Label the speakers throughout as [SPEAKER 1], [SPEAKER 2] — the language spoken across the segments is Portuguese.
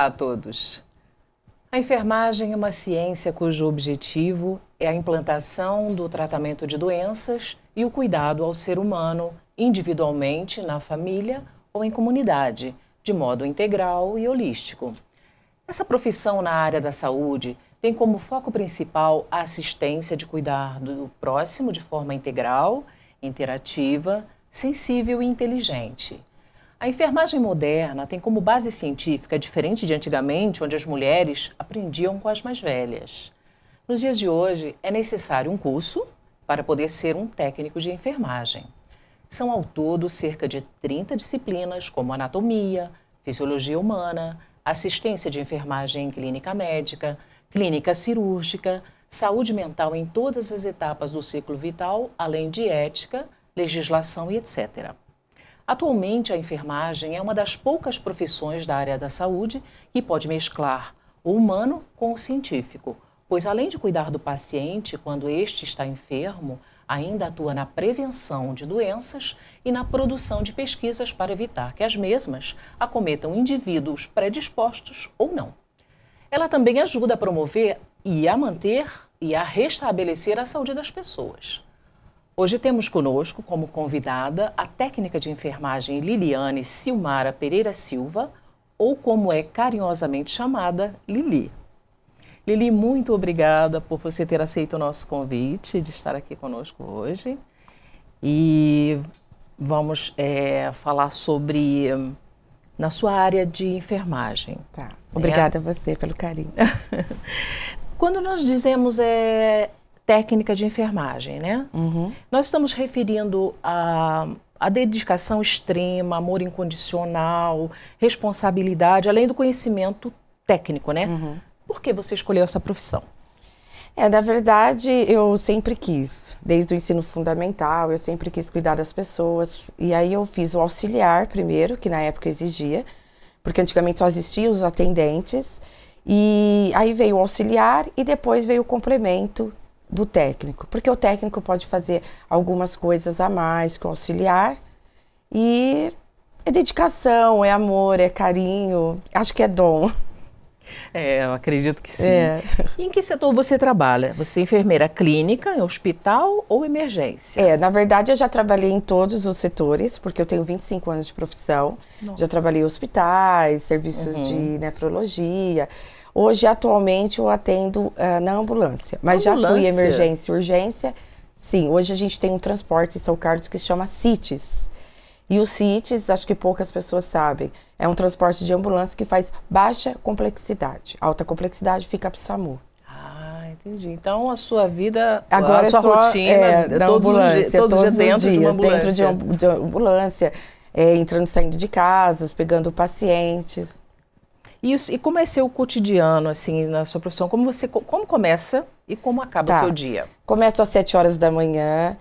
[SPEAKER 1] Olá a todos! A enfermagem é uma ciência cujo objetivo é a implantação do tratamento de doenças e o cuidado ao ser humano, individualmente, na família ou em comunidade, de modo integral e holístico. Essa profissão na área da saúde tem como foco principal a assistência de cuidar do próximo de forma integral, interativa, sensível e inteligente. A enfermagem moderna tem como base científica, diferente de antigamente, onde as mulheres aprendiam com as mais velhas. Nos dias de hoje, é necessário um curso para poder ser um técnico de enfermagem. São ao todo cerca de 30 disciplinas, como anatomia, fisiologia humana, assistência de enfermagem em clínica médica, clínica cirúrgica, saúde mental em todas as etapas do ciclo vital, além de ética, legislação e etc. Atualmente, a enfermagem é uma das poucas profissões da área da saúde que pode mesclar o humano com o científico, pois além de cuidar do paciente quando este está enfermo, ainda atua na prevenção de doenças e na produção de pesquisas para evitar que as mesmas acometam indivíduos predispostos ou não. Ela também ajuda a promover e a manter e a restabelecer a saúde das pessoas. Hoje temos conosco como convidada a técnica de enfermagem Liliane Silmara Pereira Silva, ou como é carinhosamente chamada, Lili. Lili, muito obrigada por você ter aceito o nosso convite de estar aqui conosco hoje. E vamos falar sobre na sua área de enfermagem.
[SPEAKER 2] Tá. Obrigada a você pelo carinho.
[SPEAKER 1] Quando nós dizemos técnica de enfermagem, né?
[SPEAKER 2] Uhum.
[SPEAKER 1] Nós estamos referindo a dedicação extrema, amor incondicional, responsabilidade, além do conhecimento técnico, né?
[SPEAKER 2] Uhum.
[SPEAKER 1] Por que você escolheu essa profissão?
[SPEAKER 2] Na verdade, eu sempre quis, desde o ensino fundamental, eu sempre quis cuidar das pessoas. E aí eu fiz o auxiliar primeiro, que na época exigia, porque antigamente só existiam os atendentes. E aí veio o auxiliar e depois veio o complemento do técnico, porque o técnico pode fazer algumas coisas a mais que o auxiliar e é dedicação, é amor, é carinho, acho que é dom.
[SPEAKER 1] Eu acredito que sim. E em que setor você trabalha? Você é enfermeira clínica, em hospital ou emergência?
[SPEAKER 2] Na verdade eu já trabalhei em todos os setores, porque eu tenho 25 anos de profissão.
[SPEAKER 1] Nossa.
[SPEAKER 2] Já trabalhei em hospitais, serviços de nefrologia. Hoje, atualmente, eu atendo na ambulância, mas já fui emergência e urgência. Sim, hoje a gente tem um transporte em São Carlos que se chama CITES. E o CITES, acho que poucas pessoas sabem, é um transporte de ambulância que faz baixa complexidade. Alta complexidade fica para o SAMU.
[SPEAKER 1] Ah, entendi. Então, a sua vida,
[SPEAKER 2] agora
[SPEAKER 1] a sua rotina, todos os dias dentro de uma ambulância.
[SPEAKER 2] Dentro de ambulância, entrando e saindo de casas, pegando pacientes.
[SPEAKER 1] Isso, e como é seu cotidiano, assim, na sua profissão? Como começa e como acaba o seu dia?
[SPEAKER 2] Começo às 7 horas da manhã,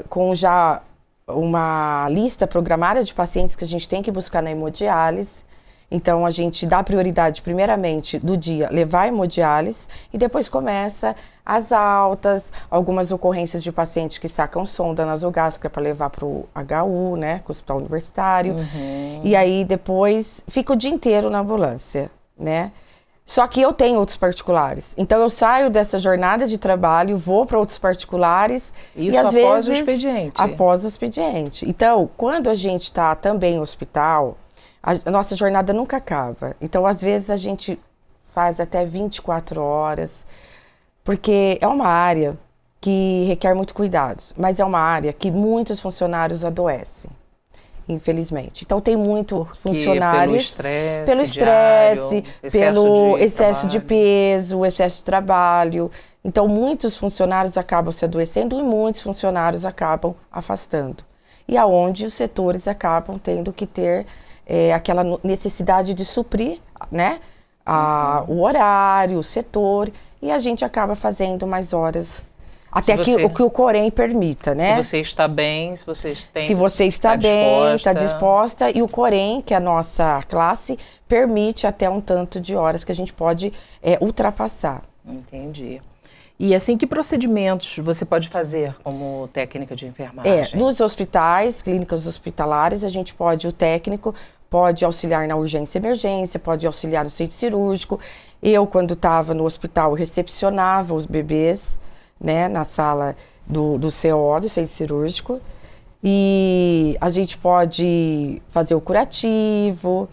[SPEAKER 2] com já uma lista programada de pacientes que a gente tem que buscar na hemodiálise. Então, a gente dá prioridade, primeiramente, do dia, levar a hemodiálise e depois começa as altas, algumas ocorrências de pacientes que sacam sonda nasogástrica para levar para o HU, né, com o Hospital Universitário.
[SPEAKER 1] Uhum.
[SPEAKER 2] E aí, depois, fico o dia inteiro na ambulância, né? Só que eu tenho outros particulares. Então, eu saio dessa jornada de trabalho, vou para outros particulares.
[SPEAKER 1] Isso
[SPEAKER 2] e, às
[SPEAKER 1] após
[SPEAKER 2] vezes,
[SPEAKER 1] o expediente?
[SPEAKER 2] Após o expediente. Então, quando a gente está também no hospital, a nossa jornada nunca acaba. Então, às vezes, a gente faz até 24 horas, porque é uma área que requer muito cuidados, mas é uma área que muitos funcionários adoecem, infelizmente. Então, tem muitos funcionários...
[SPEAKER 1] Pelo estresse,
[SPEAKER 2] pelo excesso de peso, excesso de trabalho. Então, muitos funcionários acabam se adoecendo e muitos funcionários acabam afastando. E aonde os setores acabam tendo que ter aquela necessidade de suprir, né, o horário, o setor, e a gente acaba fazendo mais horas, até o que o Corém permita, né?
[SPEAKER 1] Se você está bem, se você
[SPEAKER 2] está bem, está disposta, e o Corém, que é a nossa classe, permite até um tanto de horas que a gente pode ultrapassar.
[SPEAKER 1] Entendi. E assim, que procedimentos você pode fazer como técnica de enfermagem?
[SPEAKER 2] Nos hospitais, clínicas hospitalares, o técnico pode auxiliar na urgência e emergência, pode auxiliar no centro cirúrgico. Eu, quando estava no hospital, recepcionava os bebês, né, na sala do CO, do centro cirúrgico. E a gente pode fazer o curativo,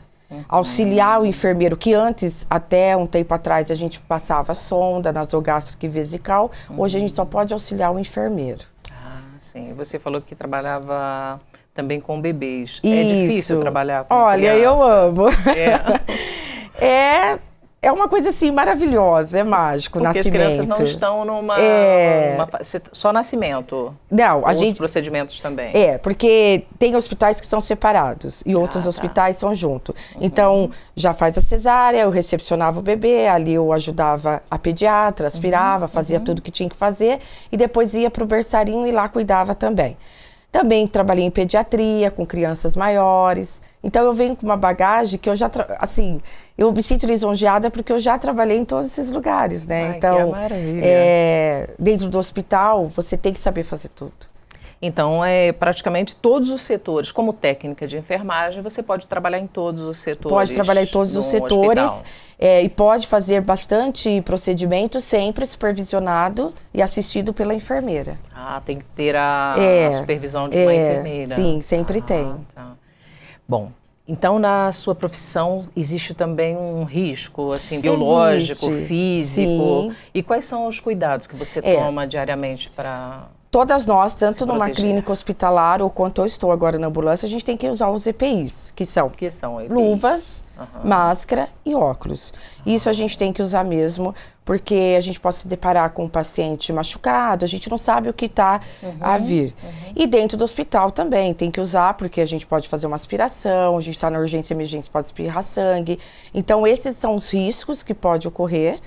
[SPEAKER 2] auxiliar o enfermeiro, que antes, até um tempo atrás, a gente passava sonda nasogástrica e vesical. Hoje a gente só pode auxiliar o enfermeiro.
[SPEAKER 1] Ah, sim. Você falou que trabalhava também com bebês.
[SPEAKER 2] Isso.
[SPEAKER 1] É difícil trabalhar com
[SPEAKER 2] Olha,
[SPEAKER 1] criança?
[SPEAKER 2] eu amo.
[SPEAKER 1] É.
[SPEAKER 2] É uma coisa assim maravilhosa, é mágico o
[SPEAKER 1] Porque
[SPEAKER 2] nascimento.
[SPEAKER 1] as crianças não estão numa só nascimento.
[SPEAKER 2] Não,
[SPEAKER 1] outros procedimentos também.
[SPEAKER 2] Porque tem hospitais que são separados e outros hospitais são juntos. Então, já faz a cesárea, eu recepcionava o bebê, ali eu ajudava a pediatra, aspirava, fazia tudo que tinha que fazer e depois ia para o berçarinho e lá cuidava também. Também trabalhei em pediatria, com crianças maiores. Então, eu venho com uma bagagem que eu já, eu me sinto lisonjeada porque eu já trabalhei em todos esses lugares, né?
[SPEAKER 1] Ai,
[SPEAKER 2] então,
[SPEAKER 1] que maravilha.
[SPEAKER 2] Dentro do hospital, você tem que saber fazer tudo.
[SPEAKER 1] Então, praticamente todos os setores. Como técnica de enfermagem, você pode trabalhar em todos os setores.
[SPEAKER 2] Pode trabalhar em todos os setores e pode fazer bastante procedimento sempre supervisionado e assistido pela enfermeira.
[SPEAKER 1] Ah, tem que ter a supervisão de uma enfermeira.
[SPEAKER 2] Sim, sempre tem.
[SPEAKER 1] Tá. Bom, então na sua profissão existe também um risco, assim, biológico, físico.
[SPEAKER 2] Sim.
[SPEAKER 1] E quais são os cuidados que você toma diariamente para...
[SPEAKER 2] Todas nós, tanto numa clínica hospitalar ou quanto eu estou agora na ambulância, a gente tem que usar os EPIs, que são
[SPEAKER 1] EPIs?
[SPEAKER 2] Luvas, máscara e óculos. Isso a gente tem que usar mesmo, porque a gente pode se deparar com um paciente machucado, a gente não sabe o que está a vir. E dentro do hospital também tem que usar, porque a gente pode fazer uma aspiração, a gente está na urgência e emergência, pode espirrar sangue. Então, esses são os riscos que podem ocorrer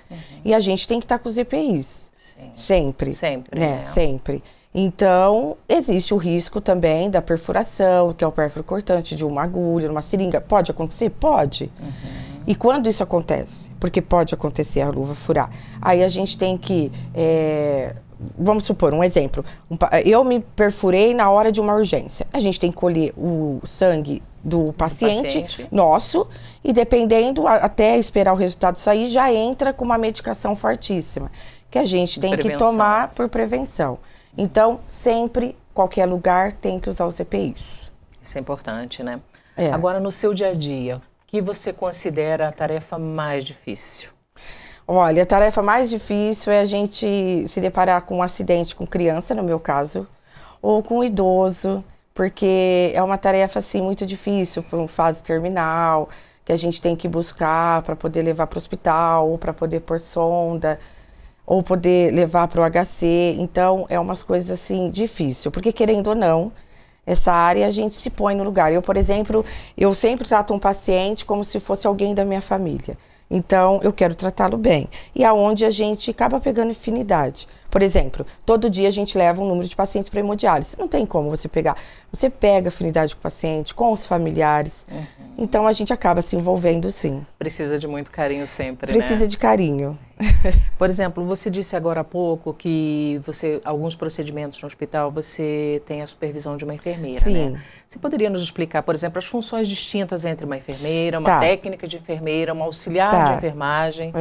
[SPEAKER 2] e a gente tem que estar com os EPIs. Sim. Sempre.
[SPEAKER 1] Sempre,
[SPEAKER 2] né? Sempre. Então, existe o risco também da perfuração, que é o pérfuro cortante de uma agulha, uma seringa. Pode acontecer? Pode. E quando isso acontece? Porque pode acontecer a luva furar. Aí a gente tem que... vamos supor, um exemplo. Eu me perfurei na hora de uma urgência. A gente tem que colher o sangue do paciente nosso e dependendo, até esperar o resultado sair, já entra com uma medicação fortíssima, que a gente tem que tomar por prevenção. Então, sempre, qualquer lugar, tem que usar os EPIs.
[SPEAKER 1] Isso é importante, né? Agora, no seu dia a dia, o que você considera a tarefa mais difícil?
[SPEAKER 2] Olha, a tarefa mais difícil é a gente se deparar com um acidente com criança, no meu caso, ou com idoso, porque é uma tarefa, assim, muito difícil, para uma fase terminal, que a gente tem que buscar para poder levar para o hospital, ou para poder pôr sonda, ou poder levar para o HC. Então, é umas coisas, assim, difícil. Porque, querendo ou não, essa área a gente se põe no lugar. Eu, por exemplo, eu sempre trato um paciente como se fosse alguém da minha família. Então, eu quero tratá-lo bem. E aonde a gente acaba pegando afinidade. Por exemplo, todo dia a gente leva um número de pacientes para hemodiálise. Não tem como você pegar. Você pega afinidade com o paciente, com os familiares. Então, a gente acaba se envolvendo, sim.
[SPEAKER 1] Precisa de muito carinho sempre,
[SPEAKER 2] Precisa de carinho.
[SPEAKER 1] Por exemplo, você disse agora há pouco que alguns procedimentos no hospital, você tem a supervisão de uma enfermeira,
[SPEAKER 2] Sim.
[SPEAKER 1] né? Você poderia nos explicar, por exemplo, as funções distintas entre uma enfermeira, uma técnica de enfermeira, uma auxiliar de enfermagem?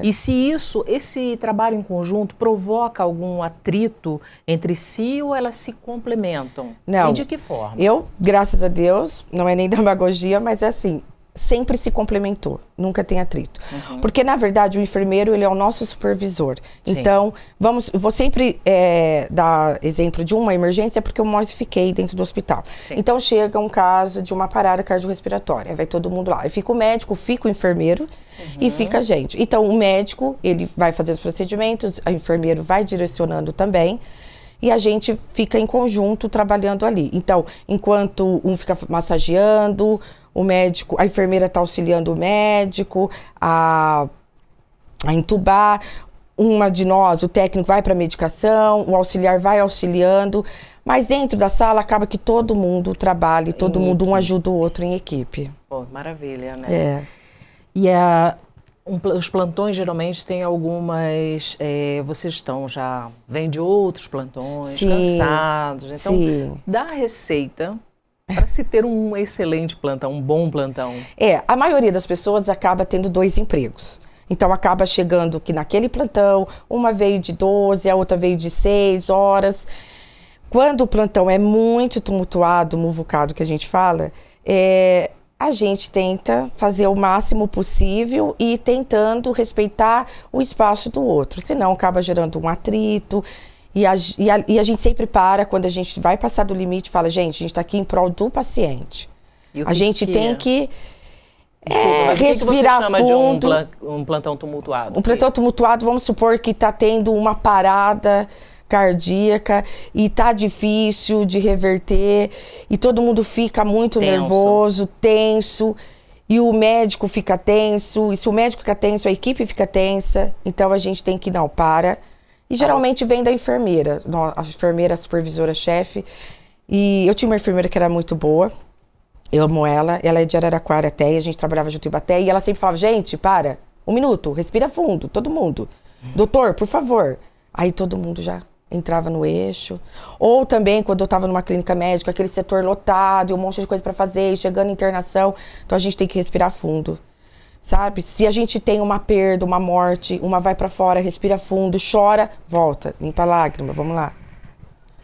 [SPEAKER 1] E se esse trabalho em conjunto provoca algum atrito entre si ou elas se complementam?
[SPEAKER 2] Não.
[SPEAKER 1] E de que forma?
[SPEAKER 2] Eu, graças a Deus, não é nem demagogia, mas é assim, sempre se complementou, nunca tem atrito. Porque, na verdade, o enfermeiro, ele é o nosso supervisor. Sim. Então, vou sempre dar exemplo de uma emergência, porque eu mais fiquei dentro do hospital. Sim. Então, chega um caso de uma parada cardiorrespiratória, vai todo mundo lá. Aí fica o médico, fica o enfermeiro e fica a gente. Então, o médico, ele vai fazer os procedimentos, o enfermeiro vai direcionando também, e a gente fica em conjunto trabalhando ali. Então, enquanto um fica massageando, o médico, a enfermeira está auxiliando o médico a entubar, uma de nós, o técnico, vai para a medicação, o auxiliar vai auxiliando, mas dentro da sala acaba que todo mundo trabalha, todo mundo um ajuda o outro em equipe.
[SPEAKER 1] Pô, maravilha, né? E os plantões geralmente têm algumas... vocês vêm de outros plantões, cansados. Então, dá a receita para se ter um excelente plantão, um bom plantão?
[SPEAKER 2] A maioria das pessoas acaba tendo 2 empregos. Então, acaba chegando que naquele plantão, uma veio de 12, a outra veio de 6 horas. Quando o plantão é muito tumultuado, muvucado, que a gente fala, a gente tenta fazer o máximo possível e tentando respeitar o espaço do outro. Senão, acaba gerando um atrito. E a gente sempre para, quando a gente vai passar do limite, fala, gente, a gente está aqui em prol do paciente. A gente tem que...
[SPEAKER 1] Desculpa, mas
[SPEAKER 2] respirar
[SPEAKER 1] o que você chama
[SPEAKER 2] fundo.
[SPEAKER 1] de um plantão tumultuado?
[SPEAKER 2] Um plantão tumultuado, vamos supor que está tendo uma parada cardíaca e tá difícil de reverter e todo mundo fica muito nervoso, tenso, e o médico fica tenso, e se o médico fica tenso, a equipe fica tensa, então a gente tem que, não, para. E geralmente vem da enfermeira, a enfermeira, a supervisora-chefe, e eu tinha uma enfermeira que era muito boa. Eu amo ela é de Araraquara até, e a gente trabalhava junto em Ibaté, e ela sempre falava, gente, para, 1 minuto, respira fundo, todo mundo. Doutor, por favor. Aí todo mundo já entrava no eixo. Ou também, quando eu estava numa clínica médica, aquele setor lotado, e um monte de coisa para fazer, e chegando em internação, então a gente tem que respirar fundo, sabe? Se a gente tem uma perda, uma morte, uma vai para fora, respira fundo, chora, volta, limpa a lágrima, vamos lá.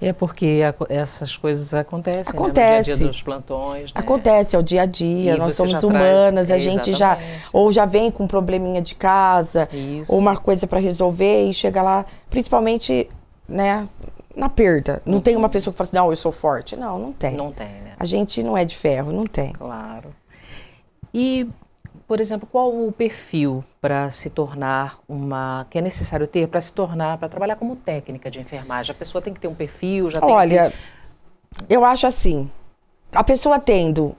[SPEAKER 1] É porque essas coisas acontecem, né? No dia a dia dos plantões. Né?
[SPEAKER 2] Acontece, é o dia a dia, nós somos humanas, a gente já vem com um probleminha de casa, ou uma coisa para resolver e chega lá, principalmente, né, na perda. Não tem uma pessoa que fala assim, não, eu sou forte. Não, não tem.
[SPEAKER 1] Não tem, né?
[SPEAKER 2] A gente não é de ferro, não tem.
[SPEAKER 1] Claro. E, por exemplo, qual o perfil para se tornar que é necessário ter para se tornar, para trabalhar como técnica de enfermagem? A pessoa tem que ter um perfil, já tem
[SPEAKER 2] eu acho assim, a pessoa tendo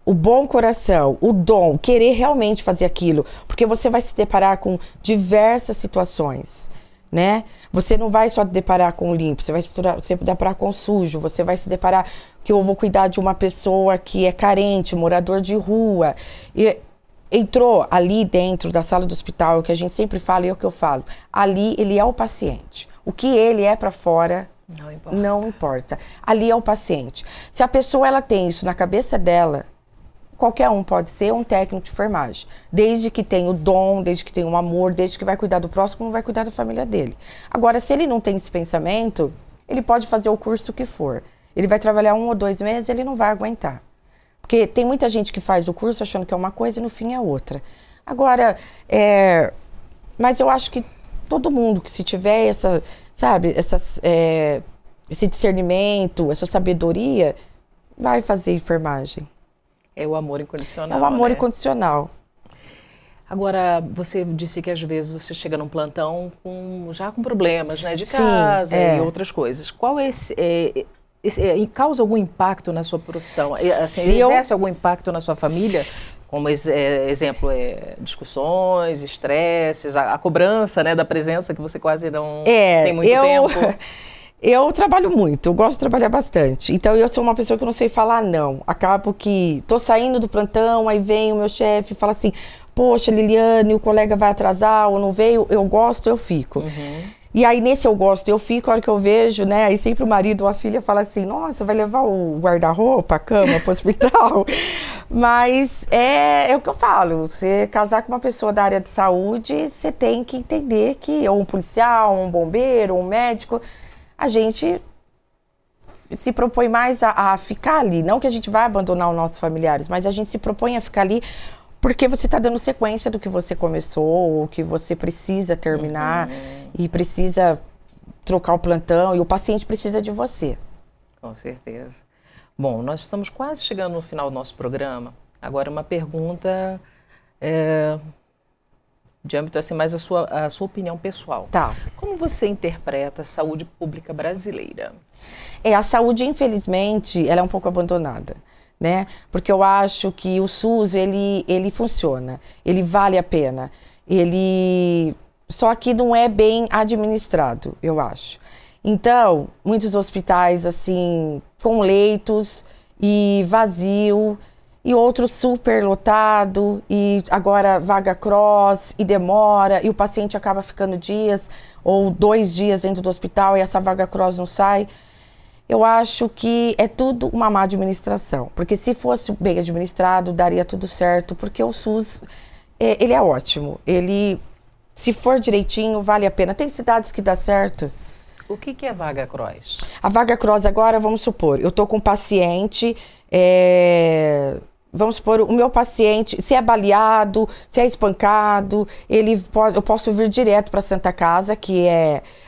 [SPEAKER 2] o bom coração, o dom, querer realmente fazer aquilo, porque você vai se deparar com diversas situações, né? Você não vai só deparar com o limpo, você vai se deparar com o sujo, você vai se deparar que eu vou cuidar de uma pessoa que é carente, morador de rua, e entrou ali dentro da sala do hospital, o que a gente sempre fala e é o que eu falo, ali ele é o paciente. O que ele é para fora não importa. Ali é o paciente. Se a pessoa ela tem isso na cabeça dela, qualquer um pode ser um técnico de enfermagem, desde que tenha o dom, desde que tenha o amor, desde que vai cuidar do próximo, como vai cuidar da família dele. Agora, se ele não tem esse pensamento, ele pode fazer o curso que for. Ele vai trabalhar 1 ou 2 meses, ele não vai aguentar. Porque tem muita gente que faz o curso achando que é uma coisa e no fim é outra. Agora, mas eu acho que todo mundo que se tiver esse discernimento, essa sabedoria, vai fazer enfermagem.
[SPEAKER 1] É o amor incondicional.
[SPEAKER 2] É o amor,
[SPEAKER 1] né?
[SPEAKER 2] Incondicional.
[SPEAKER 1] Agora, você disse que às vezes você chega num plantão já com problemas, né? De casa e outras coisas. Qual é causa algum impacto na sua profissão? Assim, exerce algum impacto na sua família? Como exemplo, discussões, estresses, a cobrança, né, da presença que você quase não tem muito tempo.
[SPEAKER 2] Eu trabalho muito, eu gosto de trabalhar bastante. Então, eu sou uma pessoa que não sei falar não. Acabo que tô saindo do plantão, aí vem o meu chefe e fala assim, poxa, Liliane, o colega vai atrasar ou não veio, eu gosto, eu fico. E aí, nesse eu gosto, eu fico, a hora que eu vejo, né? Aí sempre o marido ou a filha fala assim, nossa, vai levar o guarda-roupa, a cama pro hospital? Mas é o que eu falo, você casar com uma pessoa da área de saúde, você tem que entender que ou um policial, um bombeiro, um médico, a gente se propõe mais a ficar ali. Não que a gente vai abandonar os nossos familiares, mas a gente se propõe a ficar ali porque você está dando sequência do que você começou, ou que você precisa terminar e precisa trocar o plantão e o paciente precisa de você.
[SPEAKER 1] Com certeza. Bom, nós estamos quase chegando no final do nosso programa. Agora uma pergunta de âmbito assim, mais a sua opinião pessoal.
[SPEAKER 2] Tá.
[SPEAKER 1] Como você interpreta a saúde pública brasileira?
[SPEAKER 2] A saúde, infelizmente, ela é um pouco abandonada. Né? Porque eu acho que o SUS, ele funciona, ele vale a pena, só que não é bem administrado, eu acho. Então, muitos hospitais, assim, com leitos e vazio, e outros super lotado, e agora vaga cross, e demora, e o paciente acaba ficando dias, ou 2 dias dentro do hospital, e essa vaga cross não sai. Eu acho que é tudo uma má administração, porque se fosse bem administrado, daria tudo certo, porque o SUS, ele é ótimo, ele, se for direitinho, vale a pena. Tem cidades que dá certo.
[SPEAKER 1] O que é Vaga Cross?
[SPEAKER 2] A Vaga Cross agora, vamos supor, eu tô com um paciente, vamos supor, o meu paciente, se é baleado, se é espancado, eu posso vir direto para a Santa Casa,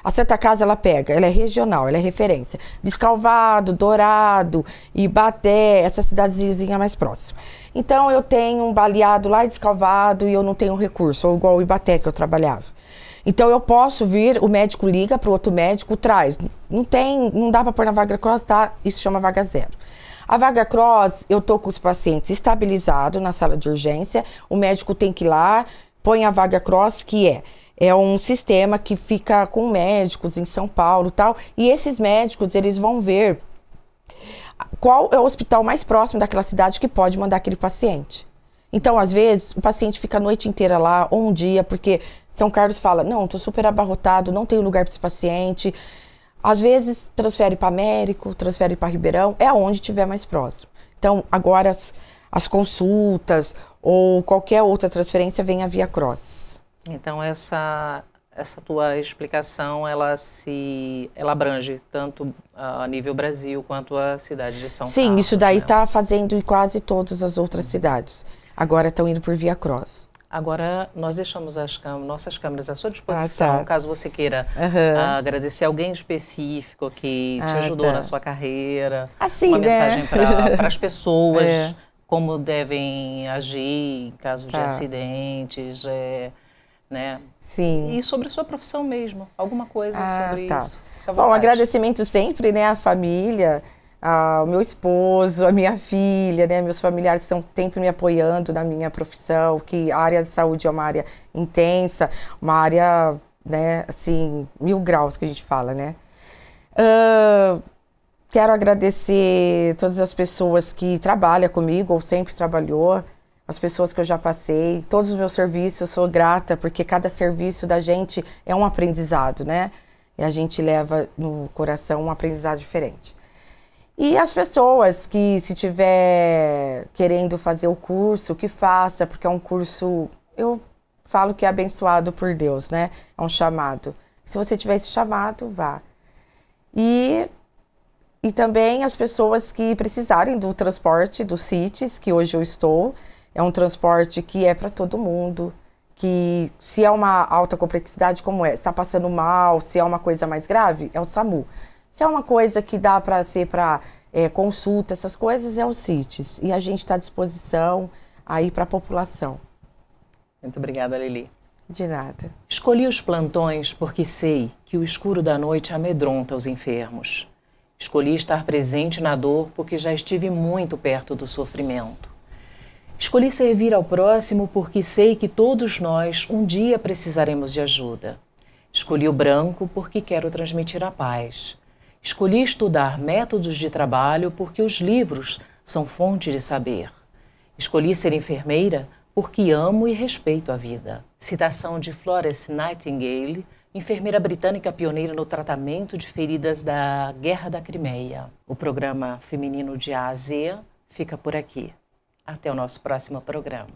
[SPEAKER 2] a Santa Casa ela é regional, ela é referência. Descalvado, Dourado, Ibaté, essas cidadezinhas mais próximas. Então eu tenho um baleado lá Descalvado e eu não tenho recurso, ou igual o Ibaté que eu trabalhava. Então eu posso vir, o médico liga para o outro médico, traz. Não dá para pôr na Vaga Cross, tá? Isso chama vaga zero. A Vaga Cross, eu tô com os pacientes estabilizados na sala de urgência, o médico tem que ir lá, põe a Vaga Cross, que é um sistema que fica com médicos em São Paulo e tal, e esses médicos, eles vão ver qual é o hospital mais próximo daquela cidade que pode mandar aquele paciente. Então, às vezes, o paciente fica a noite inteira lá, ou um dia, porque São Carlos fala, não, tô super abarrotado, não tenho lugar para esse paciente. Às vezes, transfere para Américo, transfere para Ribeirão, é aonde tiver mais próximo. Então, agora, as consultas ou qualquer outra transferência vem a Via Cross.
[SPEAKER 1] Então, essa tua explicação, ela abrange tanto a nível Brasil quanto a cidade de São Paulo.
[SPEAKER 2] Sim, isso daí
[SPEAKER 1] né?
[SPEAKER 2] está fazendo em quase todas as outras cidades. Agora estão indo por Via Cross.
[SPEAKER 1] Agora, nós deixamos nossas câmeras à sua disposição,
[SPEAKER 2] tá.
[SPEAKER 1] caso você queira agradecer alguém específico que te ajudou na sua carreira.
[SPEAKER 2] Assim,
[SPEAKER 1] uma
[SPEAKER 2] né?
[SPEAKER 1] mensagem para as pessoas, como devem agir em caso de acidentes, né?
[SPEAKER 2] Sim.
[SPEAKER 1] E sobre a sua profissão mesmo, alguma coisa sobre isso. Fica à
[SPEAKER 2] Bom,
[SPEAKER 1] vontade.
[SPEAKER 2] agradecimento sempre, né, à família, ao meu esposo, à minha filha, né, meus familiares estão sempre me apoiando na minha profissão, que a área de saúde é uma área intensa, uma área, né, assim, 1000 graus que a gente fala, né. Quero agradecer todas as pessoas que trabalham comigo, ou sempre trabalhou, as pessoas que eu já passei, todos os meus serviços, eu sou grata, porque cada serviço da gente é um aprendizado, né, e a gente leva no coração um aprendizado diferente. E as pessoas que, se tiver querendo fazer o curso, que faça, porque é um curso, eu falo que é abençoado por Deus, né? É um chamado. Se você tiver esse chamado, vá. E também as pessoas que precisarem do transporte, do CITES, que hoje eu estou, é um transporte que é para todo mundo, que se é uma alta complexidade, como está passando mal, se é uma coisa mais grave, é o SAMU. Se é uma coisa que dá para ser para consulta, essas coisas, é o CITES. E a gente está à disposição aí para a população.
[SPEAKER 1] Muito obrigada, Lili.
[SPEAKER 2] De nada.
[SPEAKER 1] Escolhi os plantões porque sei que o escuro da noite amedronta os enfermos. Escolhi estar presente na dor porque já estive muito perto do sofrimento. Escolhi servir ao próximo porque sei que todos nós um dia precisaremos de ajuda. Escolhi o branco porque quero transmitir a paz. Escolhi estudar métodos de trabalho porque os livros são fonte de saber. Escolhi ser enfermeira porque amo e respeito a vida. Citação de Florence Nightingale, enfermeira britânica pioneira no tratamento de feridas da Guerra da Crimeia. O programa Feminino de A a Z fica por aqui. Até o nosso próximo programa.